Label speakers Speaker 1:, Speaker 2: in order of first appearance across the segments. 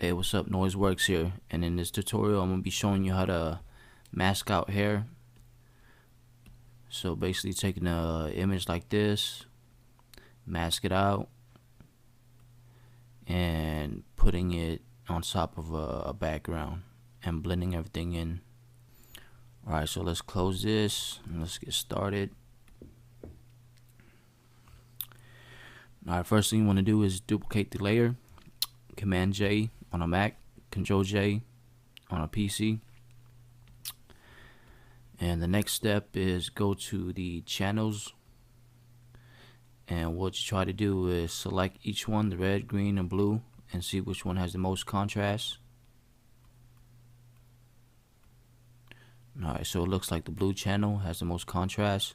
Speaker 1: Hey, what's up? Noiseworks here, and in this tutorial I'm going to be showing you how to mask out hair. So basically taking an image like this, mask it out, and putting it on top of a background and blending everything in. Alright, so let's close this and let's get started. Alright, first thing you want to do is duplicate the layer. Command J on a Mac, Control J on a PC. And the next step is go to the channels, and what you try to do is select each one, the red, green, and blue, and see which one has the most contrast. Alright, so it looks like the blue channel has the most contrast.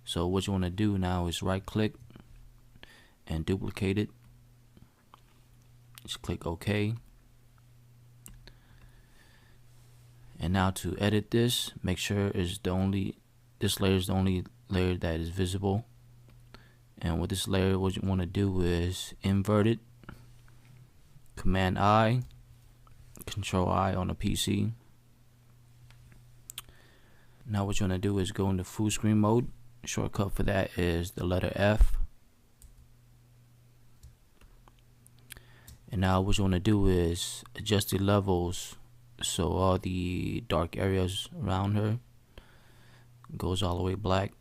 Speaker 1: So what you want to do now is right click and duplicate it. Just click OK. And now to edit this, make sure this layer is the only layer that is visible. And with this layer, what you want to do is invert it. Command I, Control I on a PC. Now what you want to do is go into full screen mode. Shortcut for that is the letter F. And now what you want to do is adjust the levels so all the dark areas around her goes all the way black.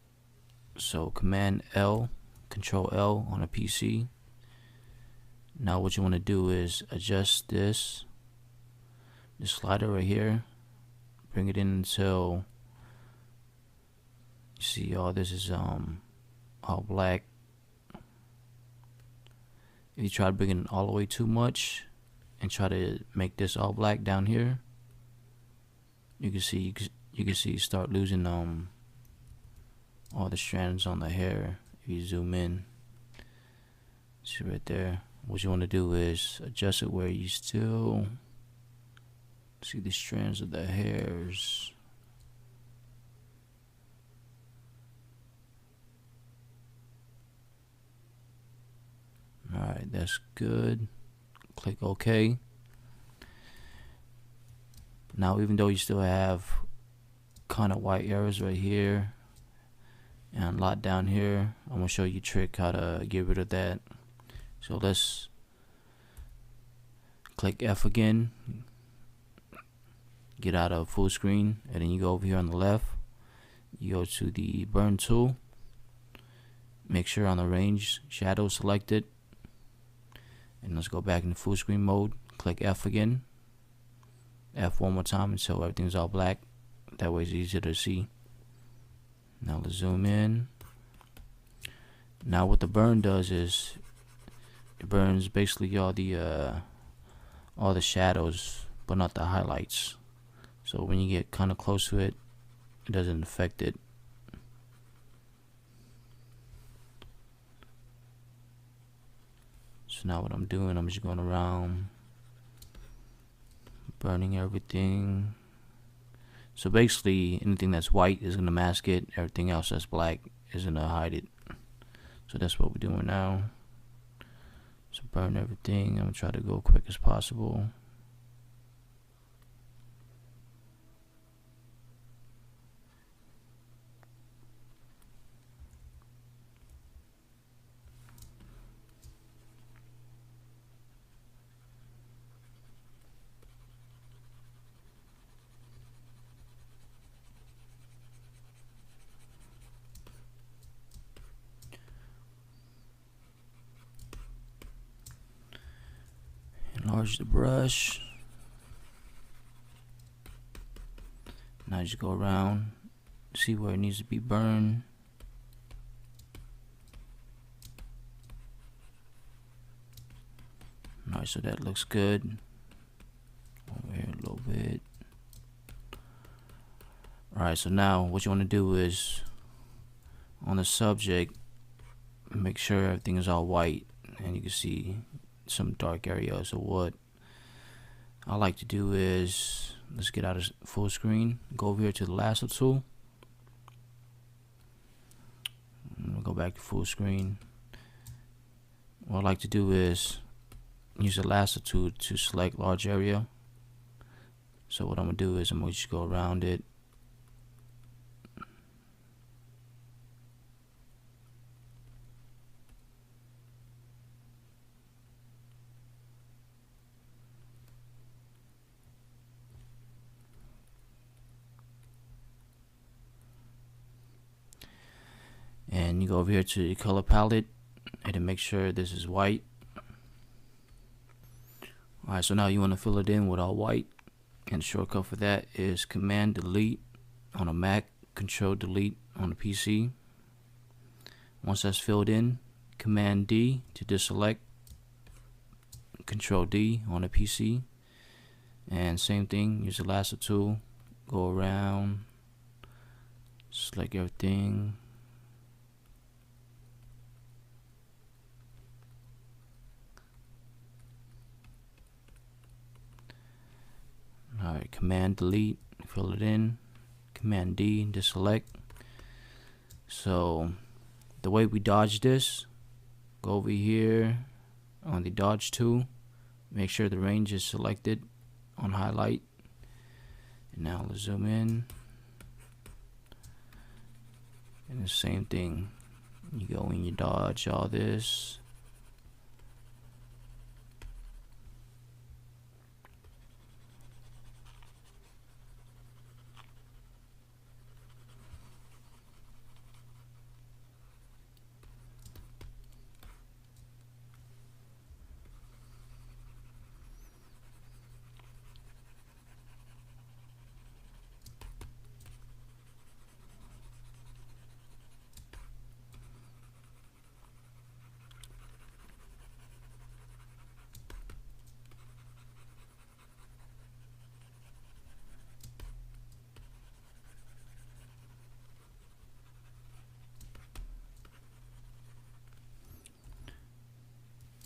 Speaker 1: So Command L, Control L on a PC. Now what you want to do is adjust this slider right here, bring it in until you see all this is all black. If you try to bring it all the way too much and try to make this all black down here, you can see you start losing all the strands on the hair. If you zoom in, see right there. What you want to do is adjust it where you still see the strands of the hairs. Alright, that's good. Click OK. Now even though you still have kind of white areas right here and a lot down here, I'm going to show you a trick how to get rid of that. So let's click F again, get out of full screen, and then you go over here on the left, you go to the burn tool, make sure on the range shadow selected, and let's go back into full screen mode. Click F again, F one more time until everything's all black. That way it's easier to see. Now let's zoom in. Now what the burn does is it burns basically all the shadows, but not the highlights. So when you get kind of close to it, it doesn't affect it. So now what I'm doing, I'm just going around burning everything. So basically anything that's white is going to mask it, everything else that's black is going to hide it. So that's what we're doing now. So burn everything. I'm going to try to go quick as possible. Enlarge the brush. Now just go around, see where it needs to be burned. Alright, so that looks good. Over here a little bit. Alright, so now what you want to do is on the subject, make sure everything is all white, and you can see some dark areas. So what I like to do is, let's get out of full screen, go over here to the lasso tool, go back to full screen. What I like to do is use the lasso tool to select large area. So what I'm gonna do is I'm gonna just go around it. And you go over here to the color palette and then make sure this is white. Alright, so now you want to fill it in with all white, and the shortcut for that is Command Delete on a Mac, Control Delete on a PC. Once that's filled in, Command D to deselect, Control D on a PC, and same thing, use the lasso tool, go around, select everything. Alright, Command Delete, fill it in, Command D, deselect. So the way we dodge this, go over here on the dodge tool, make sure the range is selected on highlight, and now let's zoom in, and the same thing, you go in, you dodge all this.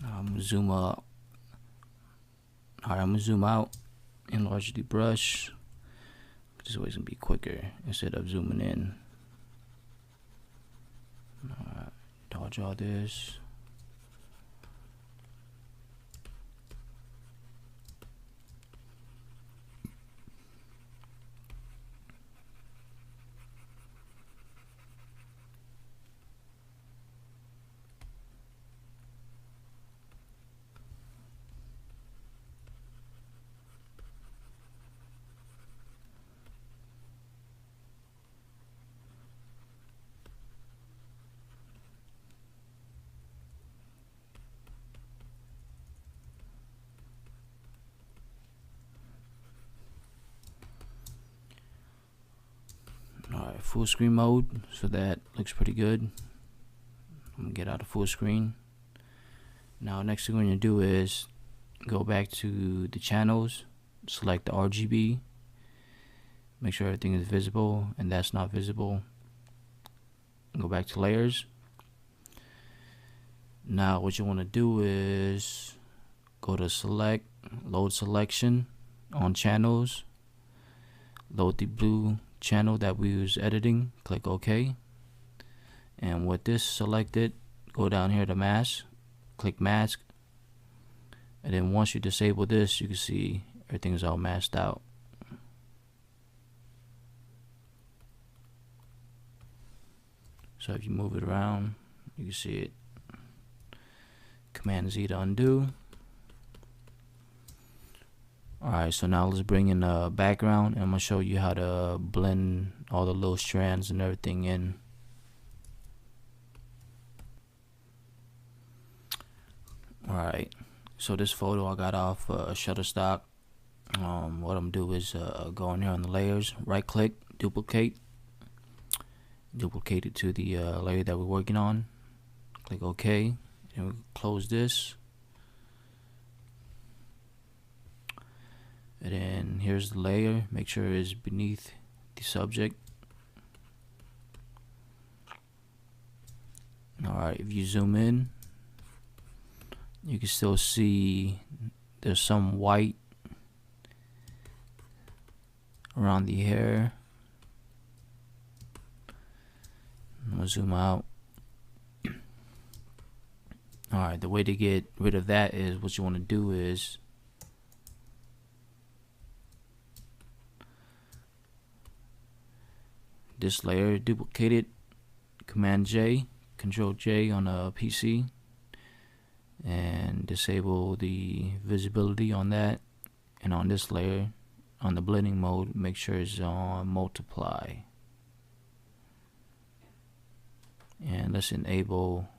Speaker 1: I'm gonna zoom up. Alright, I'm gonna zoom out, enlarge the brush. This way it's gonna be quicker instead of zooming in. Alright, dodge all this. Alright, full screen mode, so that looks pretty good. I'm gonna get out of full screen. Now next thing we're gonna do is go back to the channels, select the RGB, make sure everything is visible and that's not visible. Go back to layers. Now what you want to do is go to select, load selection on channels, load the blue channel that we was editing, click OK, and with this selected, go down here to mask, click mask, and then once you disable this, you can see everything is all masked out. So if you move it around, you can see it. Command Z to undo. Alright, so now let's bring in the background, and I'm going to show you how to blend all the little strands and everything in. Alright, so this photo I got off Shutterstock. What I'm going to do is go in here on the layers, right click, duplicate it to the layer that we're working on. Click OK, and we close this. And then here's the layer, make sure it's beneath the subject. Alright, if you zoom in, you can still see there's some white around the hair. I'm gonna zoom out. Alright, the way to get rid of that is what you want to do is this layer, duplicate it, Command J, Control J on a PC, and disable the visibility on that. And on this layer, on the blending mode, make sure it's on multiply. And let's enable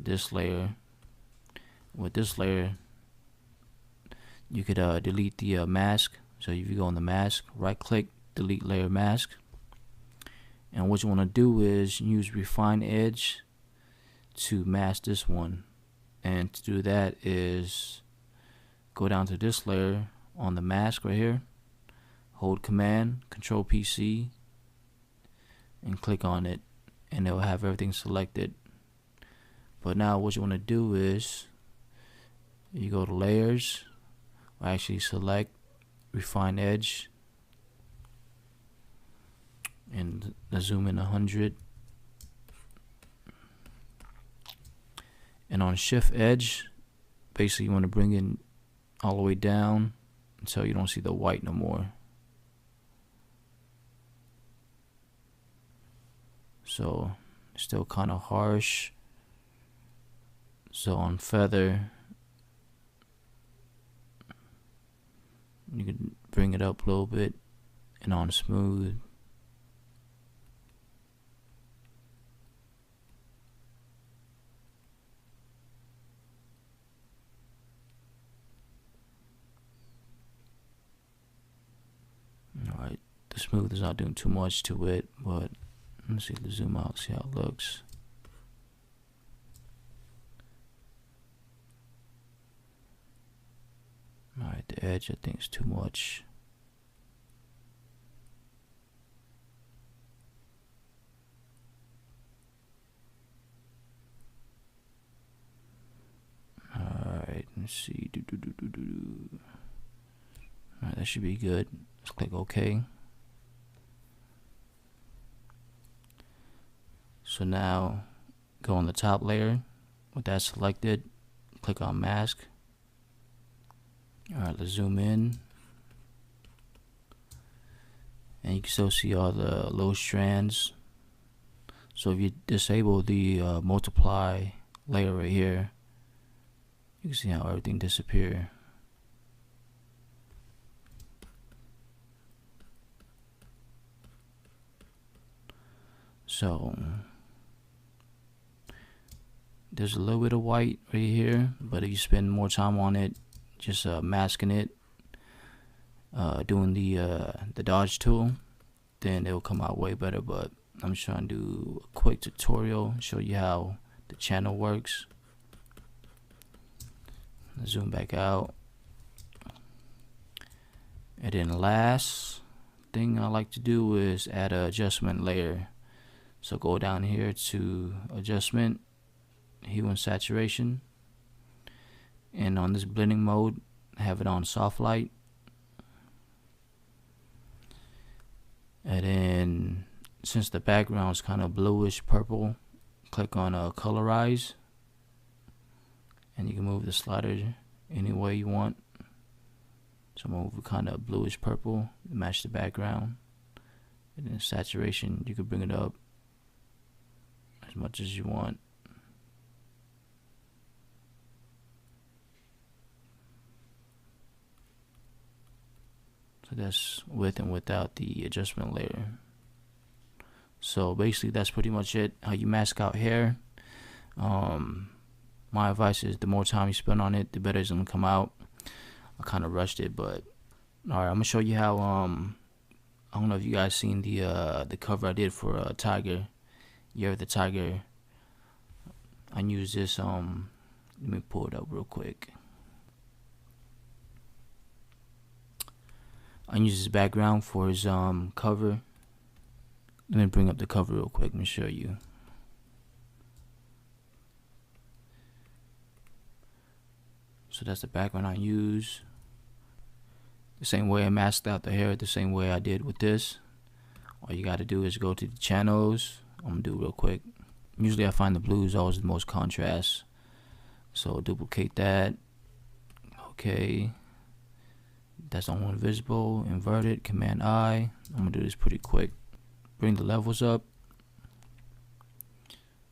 Speaker 1: this layer. With this layer, you could delete the mask. So if you go on the mask, right click, delete layer mask. And what you want to do is use refine edge to mask this one. And to do that is go down to this layer on the mask right here, hold Command, Control PC, and click on it, and it will have everything selected. But now what you want to do is you go to layers, or actually select refine edge, and zoom in 100, and on shift edge, basically you want to bring it all the way down until you don't see the white no more. So still kind of harsh. So on feather, you can bring it up a little bit, and on smooth, alright, the smooth is not doing too much to it, but let's see, let's zoom out, see how it looks. Alright, the edge I think is too much. Alright, let's see. Alright, that should be good. Let's click OK. So now go on the top layer with that selected, click on mask. Alright, let's zoom in, and you can still see all the low strands. So if you disable the multiply layer right here, you can see how everything disappears. So there's a little bit of white right here, but if you spend more time on it, just masking it, doing the dodge tool, then it'll come out way better. But I'm just trying to do a quick tutorial, show you how the channel works. Zoom back out, and then last thing I like to do is add an adjustment layer. So go down here to adjustment, hue and saturation, and on this blending mode, have it on soft light. And then since the background is kind of bluish purple, click on colorize, and you can move the slider any way you want. So move it kind of bluish purple to match the background. And then saturation, you can bring it up as much as you want. So that's with and without the adjustment layer. So basically that's pretty much it, how you mask out hair. My advice is the more time you spend on it, the better it's gonna come out. I kind of rushed it, but alright, I'm gonna show you how I don't know if you guys seen the cover I did for Tiger, Year of the Tiger. I used this let me pull it up real quick. I use this background for his cover. Let me bring up the cover real quick and show you. So that's the background I use. The same way I masked out the hair, the same way I did with this. All you gotta do is go to the channels. I'm gonna do it real quick. Usually I find the blue is always the most contrast. So duplicate that. Okay. That's the only one visible. Invert it. Command I. I'm gonna do this pretty quick. Bring the levels up.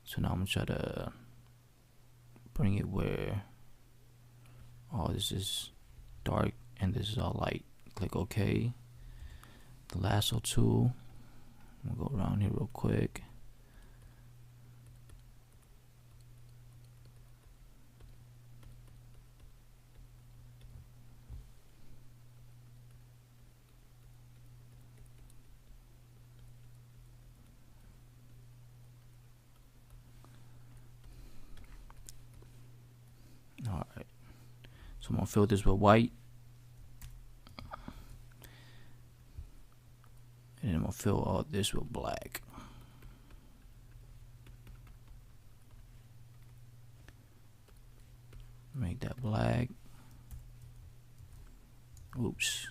Speaker 1: So now I'm gonna try to bring it where all this is dark and this is all light. Click OK. The lasso tool. I'm gonna go around here real quick. Alright, so I'm gonna fill this with white, and then I'm gonna fill all this with black. Make that black. Oops.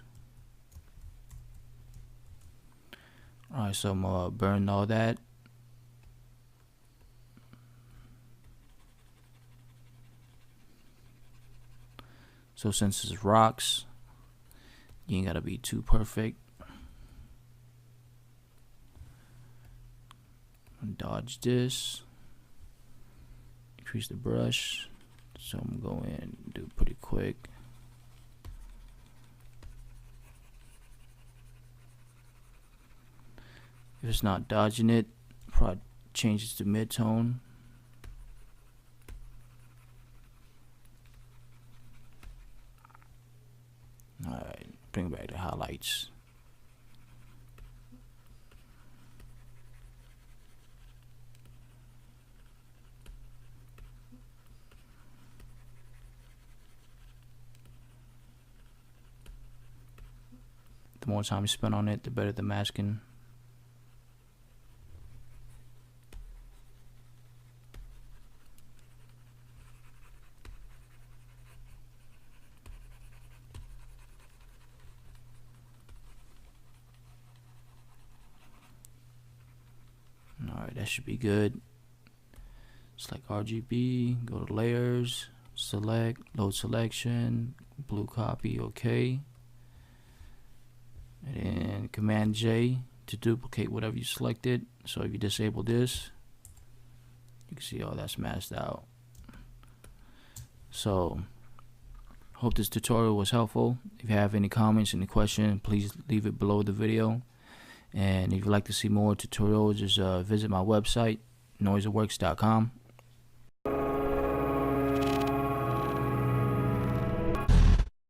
Speaker 1: Alright, so I'm gonna burn all that. So since it's rocks, you ain't gotta be too perfect. Dodge this. Increase the brush. So I'm gonna go in and do it pretty quick. If it's not dodging it, probably change it to mid-tone. Alright, bring back the highlights. The more time you spend on it, the better the masking. Alright, that should be good. Select RGB, go to layers, select, load selection, blue copy, okay. And then Command J to duplicate whatever you selected. So if you disable this, you can see all that's masked out. So hope this tutorial was helpful. If you have any comments, any questions, please leave it below the video. And if you'd like to see more tutorials, just visit my website, noiseworks.com.